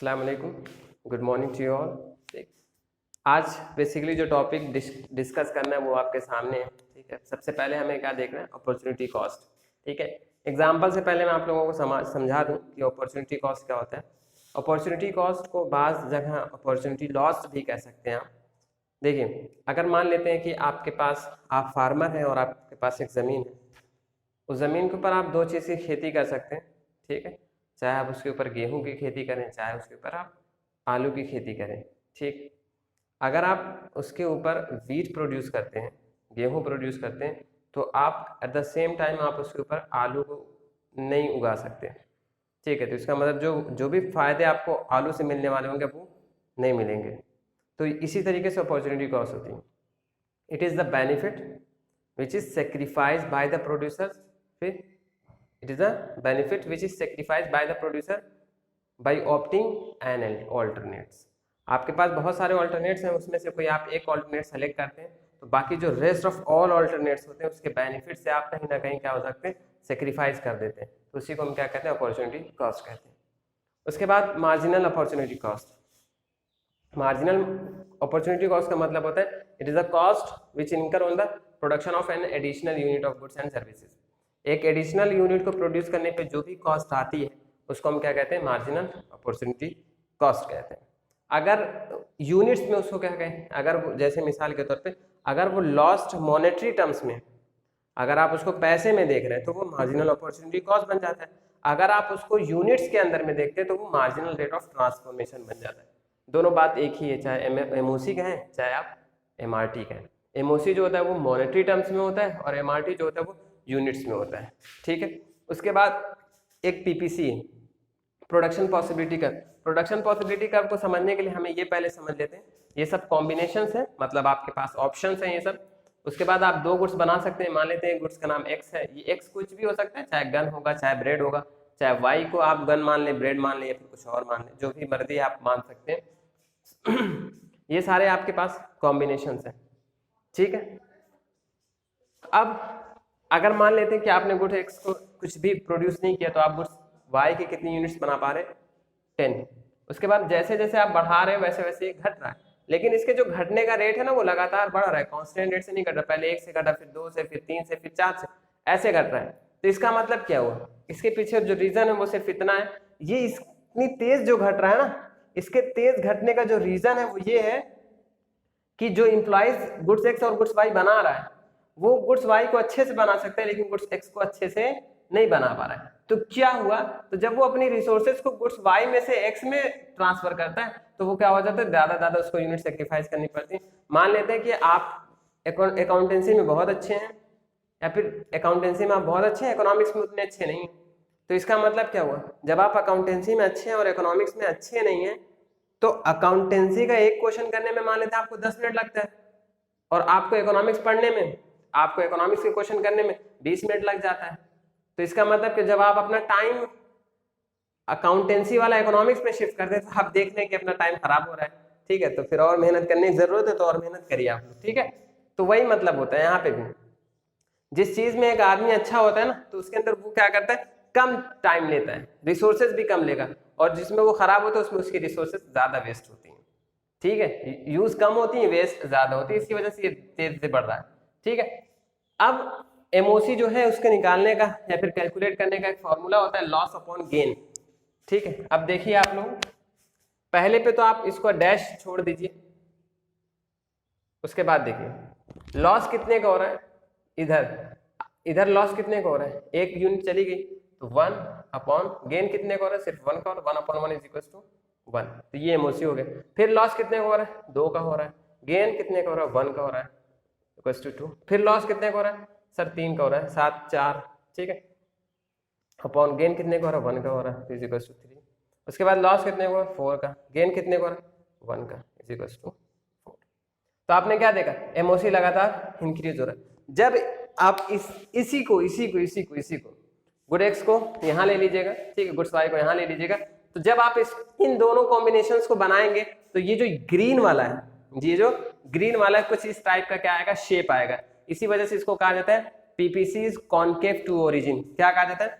अस्सलाम वालेकुम, good morning to you all. आज बेसिकली जो टॉपिक डिस्कस करना है वो आपके सामने है। ठीक है, सबसे पहले हमें क्या देखना है, अपॉर्चुनिटी कॉस्ट। ठीक है, एग्जांपल से पहले मैं आप लोगों को समझा दूं कि अपॉर्चुनिटी कॉस्ट क्या होता है। अपॉर्चुनिटी कॉस्ट को बाज़ जगह अपॉर्चुनिटी लॉस भी कह सकते हैं आप। देखिए, अगर मान लेते हैं कि आपके पास आप फार्मर हैं और आपके पास एक ज़मीन है, उस ज़मीन के ऊपर आप दो चीज़ की खेती कर सकते हैं। ठीक है, चाहे आप उसके ऊपर गेहूं की खेती करें, चाहे उसके ऊपर आप आलू की खेती करें। ठीक, अगर आप उसके ऊपर वीट प्रोड्यूस करते हैं, गेहूं प्रोड्यूस करते हैं, तो आप एट द सेम टाइम आप उसके ऊपर आलू को नहीं उगा सकते। ठीक है, तो इसका मतलब जो जो भी फायदे आपको आलू से मिलने वाले होंगे वो नहीं मिलेंगे। तो इसी तरीके से अपॉर्चुनिटी कॉस्ट होती है। It is the benefit which is sacrifice by the producer. फिर it is the benefit which is sacrifice by the producer by opting an alternates. आपके पास बहुत सारे ऑल्टरनेट्स हैं, उसमें से कोई आप एक ऑल्टरनेट सेलेक्ट करते हैं, तो बाकी जो रेस्ट ऑफ ऑल ऑल्टरनेट्स होते हैं उसके बेनिफिट से आप कहीं ना कहीं क्या हो सकते हैं, सेक्रीफाइस कर देते हैं। तो उसी को हम क्या कहते हैं, अपॉर्चुनिटी कॉस्ट कहते हैं। उसके बाद marginal opportunity cost. Marginal opportunity cost का मतलब होता है it is a cost which incur on the production of an additional unit of goods and services. एक एडिशनल यूनिट को प्रोड्यूस करने पे जो भी कॉस्ट आती है उसको हम क्या कहते हैं, मार्जिनल अपॉर्चुनिटी कॉस्ट कहते हैं। अगर यूनिट्स में उसको क्या कहें, अगर जैसे मिसाल के तौर पे अगर वो लॉस्ट मॉनेटरी टर्म्स में, अगर आप उसको पैसे में देख रहे हैं तो वो मार्जिनल अपॉर्चुनिटी कॉस्ट बन जाता है। अगर आप उसको यूनिट्स के अंदर में देखते हैं तो वो मार्जिनल रेट ऑफ ट्रांसफॉर्मेशन बन जाता है। दोनों बात एक ही है, चाहे एमओसी कहें चाहे आप एमआरटी कहें। एमओसी जो होता है वो मॉनेटरी टर्म्स में होता है और एमआरटी जो होता है वो यूनिट्स में होता है। ठीक है, उसके बाद एक PPC, production possibility curve. Production possibility curve को समझने के लिए हमें ये पहले समझ लेते हैं, ये सब कॉम्बिनेशंस हैं, मतलब आपके पास ऑप्शंस हैं ये सब। उसके बाद आप दो गुड्स बना सकते हैं, मान लेते हैं गुड्स का नाम एक्स है, ये एक्स कुछ भी हो सकता है, चाहे गन होगा चाहे ब्रेड होगा, चाहे वाई को आप गन मान लें, ब्रेड मान लें या फिर कुछ और मान लें, जो भी मर्जी आप मान सकते हैं। ये सारे आपके पास कॉम्बिनेशंस हैं। ठीक है, अब अगर मान लेते हैं कि आपने गुड एक्स को कुछ भी प्रोड्यूस नहीं किया, तो आप गुड्स वाई के कितनी यूनिट्स बना पा रहे हैं, 10। उसके बाद जैसे जैसे आप बढ़ा रहे हैं वैसे वैसे ये घट रहा है, लेकिन इसके जो घटने का रेट है ना वो लगातार बढ़ रहा है, कांस्टेंट रेट से नहीं घट रहा। पहले 1 से घटा, फिर 2 से, फिर 3 से, फिर 4 से, ऐसे घट रहा है। तो इसका मतलब क्या हुआ, इसके पीछे जो रीजन है वो सिर्फ इतना है, ये इतनी तेज जो घट रहा है ना, इसके तेज घटने का जो रीजन है वो ये है कि जो इंप्लॉइज गुड्स एक्स और गुड्स वाई बना रहा है वो गुड्स वाई को अच्छे से बना सकता है लेकिन गुड्स एक्स को अच्छे से नहीं बना पा रहा है। तो क्या हुआ, तो जब वो अपनी रिसोर्सेज को गुड्स वाई में से एक्स में ट्रांसफर करता है तो वो क्या हो जाता है, ज्यादा ज्यादा उसको यूनिट सेक्रीफाइस करनी पड़ती है। मान लेते हैं कि आप अकाउंटेंसी में बहुत अच्छे हैं, या फिर अकाउंटेंसी में आप बहुत अच्छे हैं, इकोनॉमिक्स में उतने अच्छे नहीं हैं। तो इसका मतलब क्या हुआ, जब आप अकाउंटेंसी में अच्छे हैं और इकोनॉमिक्स में अच्छे नहीं हैं, तो अकाउंटेंसी का एक क्वेश्चन करने में मान लेते हैं आपको 10 मिनट लगता है, और आपको इकोनॉमिक्स पढ़ने में, आपको इकोनॉमिक्स के क्वेश्चन करने में 20 मिनट लग जाता है। तो इसका मतलब कि जब आप अपना टाइम अकाउंटेंसी वाला इकोनॉमिक्स में शिफ्ट करते हैं तो आप देख लें कि अपना टाइम खराब हो रहा है। ठीक है, तो फिर और मेहनत करने की जरूरत है, तो और मेहनत करिए आप लोग। ठीक है, तो वही मतलब होता है यहाँ पे भी, जिस चीज में एक आदमी अच्छा होता है ना तो उसके अंदर वो क्या करता है, कम टाइम लेता है, रिसोर्सेज भी कम लेगा, और जिसमें वो खराब होता है उसमें उसकी रिसोर्सेज ज्यादा वेस्ट होती हैं। ठीक है, यूज कम होती है, वेस्ट ज्यादा होती है, इसकी वजह से ये तेज से बढ़ रहा है। ठीक है, अब एमओसी जो है उसके निकालने का या फिर कैलकुलेट करने का एक फॉर्मूला होता है, लॉस अपॉन गेन। ठीक है, अब देखिए आप लोग, पहले पे तो आप इसको डैश छोड़ दीजिए, उसके बाद देखिए लॉस कितने का हो रहा है, इधर लॉस कितने का हो रहा है, एक यूनिट चली गई, तो 1 अपॉन गेन कितने का हो रहा है, सिर्फ 1 का, और 1 अपॉन 1 इज इक्वल टू 1। तो ये एमओसी हो गया। फिर लॉस कितने का हो रहा है, 2 का हो रहा है, गेन कितने का हो रहा है, 1 का हो रहा है, इक्वल टू 2। फिर लॉस कितने का हो रहा है सर, 3 का हो रहा है, 7 4, ठीक है, अपॉन गेन कितने का हो रहा है, 1 का हो रहा है, इज इक्वल टू 3। उसके बाद लॉस कितने का हो रहा है, 4 का, गेन कितने का हो रहा है, 1 का, इज इक्वल टू 4। तो आपने क्या देखा, एमओसी लगातार इंक्रीज हो रहा है। जब आप इसी को गुड एक्स को यहाँ ले लीजिएगा, ठीक है, गुड्स वाई को यहाँ ले लीजिएगा, तो जब आप इन दोनों कॉम्बिनेशंस को बनाएंगे तो ये जो ग्रीन वाला है, ये जो ग्रीन वाला है कुछ इस टाइप का क्या आएगा, शेप आएगा। इसी वजह से इसको कहा जाता है पीपीसी कॉन्केव टू ओरिजिन। क्या कहा जाता है,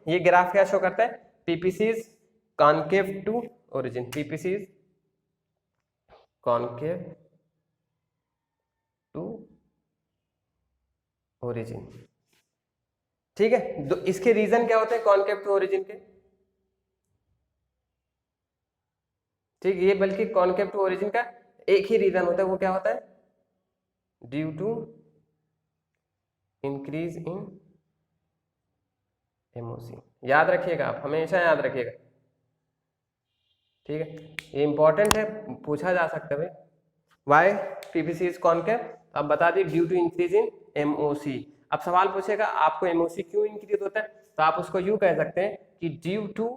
ये ग्राफ क्या शो करता है, PPC concave to origin, PPC is concave to origin. ठीक है, तो इसके रीजन क्या होते हैं कॉन्केव टू ओरिजिन के? ठीक, ये बल्कि कॉन्केव टू ओरिजिन का एक ही रीजन होता है, वो क्या होता है? Due to increase in MOC. याद रखिएगा, आप हमेशा याद रखिएगा। ठीक है, ये इंपॉर्टेंट है, पूछा जा सकता है वाई पीपीसी इज कॉन्केव। अब बता दी due to increase in MOC. अब सवाल पूछेगा आपको एमओसी क्यों इंक्रीज होता है, तो आप उसको यूं कह सकते हैं कि due to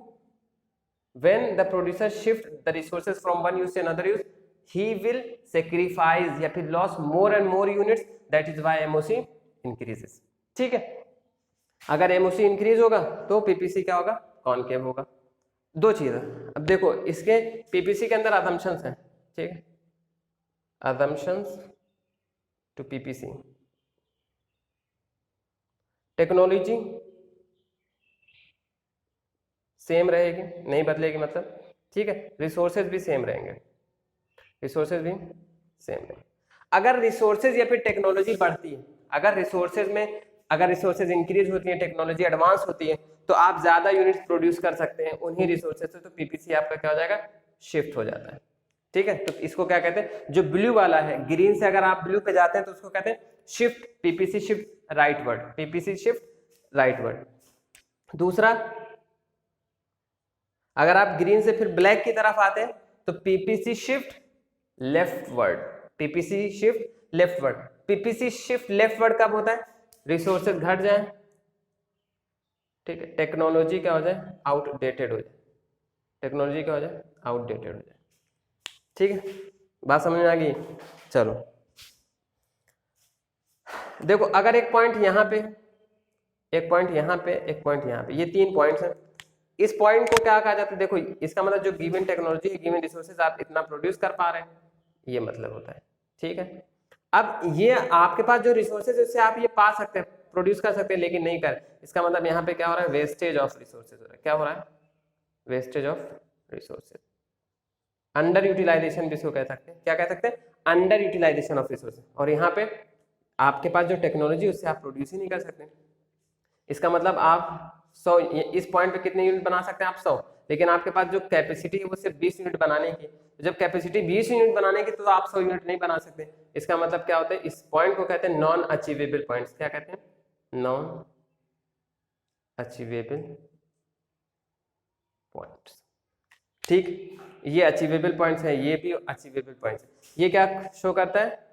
when the producer shift the resources from one use to another use, he will sacrifice या फिर loss more and more units, that is why MOC increases। ठीक है, अगर MOC इंक्रीज होगा तो पीपीसी क्या होगा? कॉन्केव होगा। दो चीजें। अब देखो इसके पीपीसी के अंदर असम्पशंस हैं, ठीक है, assumptions to PPC. Technology same रहेगी, नहीं बदलेगी मतलब, ठीक है। रिसोर्सेज भी सेम रहेंगे, रिसोर्सेज भी सेम रहेंगे। अगर रिसोर्सेज या फिर टेक्नोलॉजी बढ़ती है, अगर रिसोर्सेज इंक्रीज होती है, टेक्नोलॉजी एडवांस होती है, तो आप ज्यादा यूनिट्स प्रोड्यूस कर सकते हैं उन्हीं रिसोर्सेज से, तो पीपीसी आपका क्या हो जाएगा? शिफ्ट हो जाता है। ठीक है, तो इसको क्या कहते हैं? जो ब्लू वाला है, ग्रीन से अगर आप ब्लू पे जाते हैं तो उसको कहते हैं shift, PPC shift rightward, PPC shift rightward. दूसरा, अगर आप ग्रीन से फिर ब्लैक की तरफ आते हैं तो PPC shift leftward, PPC shift leftward. PPC shift leftward कब होता है? रिसोर्सेज घट जाए, ठीक है, टेक्नोलॉजी क्या हो जाए? आउटडेटेड हो जाए, टेक्नोलॉजी क्या हो जाए? आउटडेटेड हो जाए। ठीक है, बात समझ में आ गई? चलो देखो, अगर एक पॉइंट यहाँ पे, एक पॉइंट यहाँ पे, एक पॉइंट यहाँ पे, ये तीन पॉइंट्स हैं। इस पॉइंट को क्या कहा जाता है? देखो इसका मतलब जो गिवन टेक्नोलॉजी है, गिवन रिसोर्सेज आप इतना प्रोड्यूस कर पा रहे हैं, ये मतलब होता है। ठीक है, अब ये आपके पास जो रिसोर्सेज है उससे आप ये पा सकते हैं, प्रोड्यूस कर सकते हैं, लेकिन नहीं कर, इसका मतलब यहाँ पे क्या हो रहा है? वेस्टेज ऑफ रिसोर्सेज हो रहा है। क्या हो रहा है? Wastage of resources, under utilisation भी इसको कह सकते हैं। क्या कह सकते हैं? Under utilisation of resources. और यहाँ पे आपके पास जो टेक्नोलॉजी उससे आप प्रोड्यूस ही नहीं कर सकते। इसका मतलब आप 100, इस पॉइंट पे कितने यूनिट बना सकते हैं आप? 100, लेकिन आपके पास जो कैपेसिटी है वो सिर्फ 20 यूनिट बनाने की। जब कैपेसिटी 20 यूनिट बनाने की, तो आप 100 यूनिट नहीं बना सकते। इसका मतलब क्या होता है? इस पॉइंट को कहते हैं नॉन अचीवेबल पॉइंट्स। क्या कहते हैं? Non achievable points. ठीक, ये अचीवेबल पॉइंट्स है, ये भी अचीवेबल पॉइंट्स है। ये क्या शो करता है?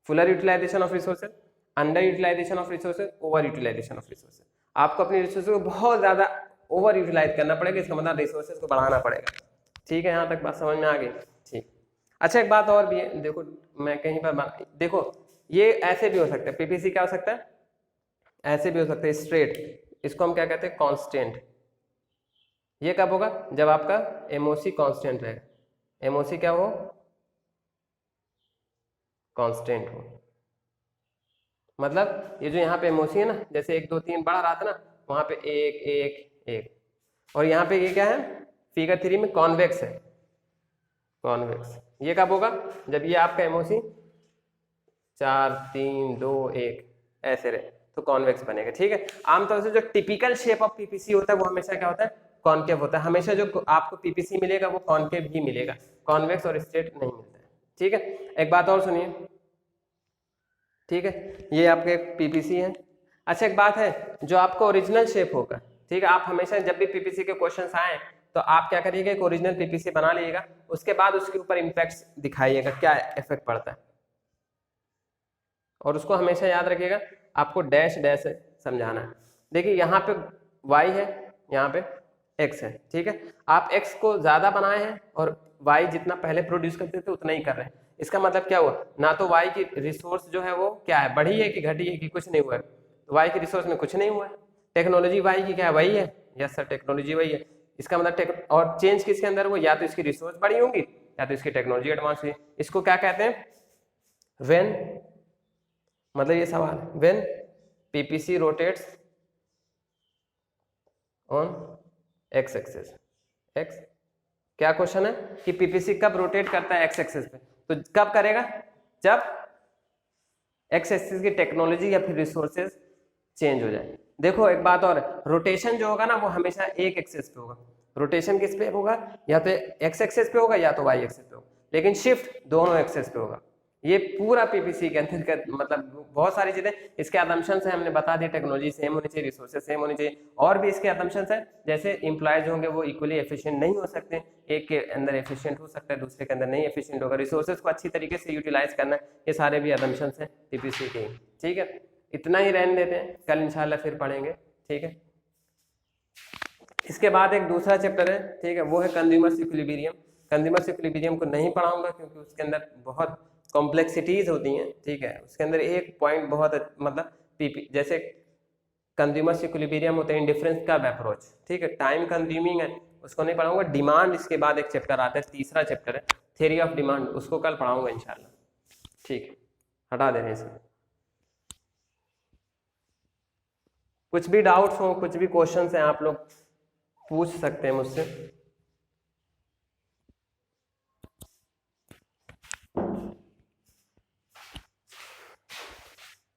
Fuller utilisation of resources, under utilisation of resources, over utilisation of resources. आपको अपनी रिसोर्सेज को बहुत ज्यादा ओवर यूटिलाइज करना पड़ेगा, इसका मतलब रिसोर्सेज को बढ़ाना पड़ेगा। ठीक है, यहाँ तक बात समझ में आ गई? ठीक। अच्छा, एक बात और भी है, देखो मैं कहीं पर देखो, ये ऐसे भी हो सकता है, पीपीसी क्या हो सकता है? ऐसे भी हो सकता है, स्ट्रेट। इसको हम क्या कहते हैं? कांस्टेंट। ये कब होगा? जब आपका एमओसी कांस्टेंट रहेगा। एमओसी क्या हो? कांस्टेंट हो। मतलब ये जो यहाँ पे एमओसी है ना, जैसे 1 2 3 बढ़ रहा था ना, वहां पे 1 1 1, और यहाँ पे ये क्या है? फिगर 3 में कॉन्वेक्स है, कॉन्वेक्स। ये कब होगा? जब ये आपका एमओसी 4 3 2 1 ऐसे रहे, तो कॉन्वेक्स बनेगा। ठीक है, आमतौर से जो टिपिकल शेप ऑफ पीपीसी होता है वो हमेशा क्या होता है? कॉन्केव होता है। हमेशा जो आपको पीपीसी मिलेगा वो कॉन्केव ही मिलेगा, कॉन्वेक्स और स्ट्रेट नहीं मिलता है। ठीक है, एक बात और सुनिए, ठीक है, ये आपके एक पीपीसी है। अच्छा, एक बात है, जो आपका ओरिजिनल शेप होगा, ठीक है, आप हमेशा जब भी पीपीसी के क्वेश्चंस आए तो आप क्या करिएगा? एक ओरिजिनल पीपीसी बना लीजिएगा, उसके बाद उसके ऊपर इम्पैक्ट्स दिखाइएगा, क्या इफेक्ट पड़ता है, और उसको हमेशा याद रखिएगा, आपको डैश डैश से समझाना है। देखिए यहाँ पे y है, यहाँ पे x है, ठीक है, आप x को ज्यादा बनाए हैं और y जितना पहले प्रोड्यूस करते थे उतना ही कर रहे हैं। इसका मतलब क्या हुआ? ना तो y की रिसोर्स जो है वो क्या है, बढ़ी है कि घटी है कि कुछ नहीं हुआ है, तो y की रिसोर्स में कुछ नहीं हुआ है। टेक्नोलॉजी y की क्या है? वही है। यस सर, टेक्नोलॉजी वही है। इसका मतलब और चेंज किसके अंदर हुआ? या तो इसकी रिसोर्स बढ़ी होंगी या तो इसकी टेक्नोलॉजी एडवांस हुई। इसको क्या कहते हैं? व्हेन, मतलब ये सवाल है, when PPC rotates on x axis, x, क्या क्वेश्चन है कि पीपीसी कब रोटेट करता है एक्स एक्सिस पे, तो कब करेगा, जब एक्स एक्सिस की टेक्नोलॉजी या फिर रिसोर्सेज चेंज हो जाए। देखो एक बात और, रोटेशन जो होगा ना वो हमेशा एक एक्सिस पे होगा, रोटेशन किस पे होगा, या तो एक्स एक्सिस पे होगा या तो वाई एक्सिस पे होगा, लेकिन शिफ्ट दोनों एक्सिस पे होगा। ये पूरा पीपीसी के अंदर का मतलब बहुत सारी चीजें, इसके असम्पशंस है हमने बता दी, टेक्नोलॉजी सेम होनी चाहिए, रिसोर्सेज सेम होनी चाहिए, और भी इसके असम्पशंस है, जैसे इंप्लॉयज होंगे वो इक्वली एफिशिएंट नहीं हो सकते, एक के अंदर एफिशिएंट हो सकता है दूसरे के अंदर नहीं एफिशिएंट होगा, रिसोर्सेज को अच्छी तरीके से यूटिलाइज करना, ये सारे भी असम्पशंस हैं पीपीसी के। ठीक है, इतना ही रहने देते हैं, कल इंशाल्लाह फिर पढ़ेंगे। ठीक है, इसके बाद एक दूसरा चैप्टर है, ठीक है, वो है कंज्यूमर्स इक्विलिब्रियम। कंज्यूमर्स इक्विलिब्रियम को नहीं पढ़ाऊंगा क्योंकि उसके अंदर बहुत कॉम्प्लेक्सिटीज होती हैं। ठीक है, उसके अंदर एक पॉइंट बहुत मतलब पीपी जैसे कंज्यूमर्स इक्विलिब्रियम होते हैं, इंडिफरेंस कब अप्रोच, ठीक है, टाइम कंज्यूमिंग है, उसको नहीं पढ़ाऊंगा। डिमांड इसके बाद एक चैप्टर आता है, तीसरा चैप्टर है थ्योरी ऑफ डिमांड, उसको कल पढ़ाऊंगा इंशाल्लाह। ठीक है, हटा दे रहे हैं इसे। कुछ भी डाउट्स हो, कुछ भी क्वेश्चंस हैं, आप लोग पूछ सकते हैं मुझसे।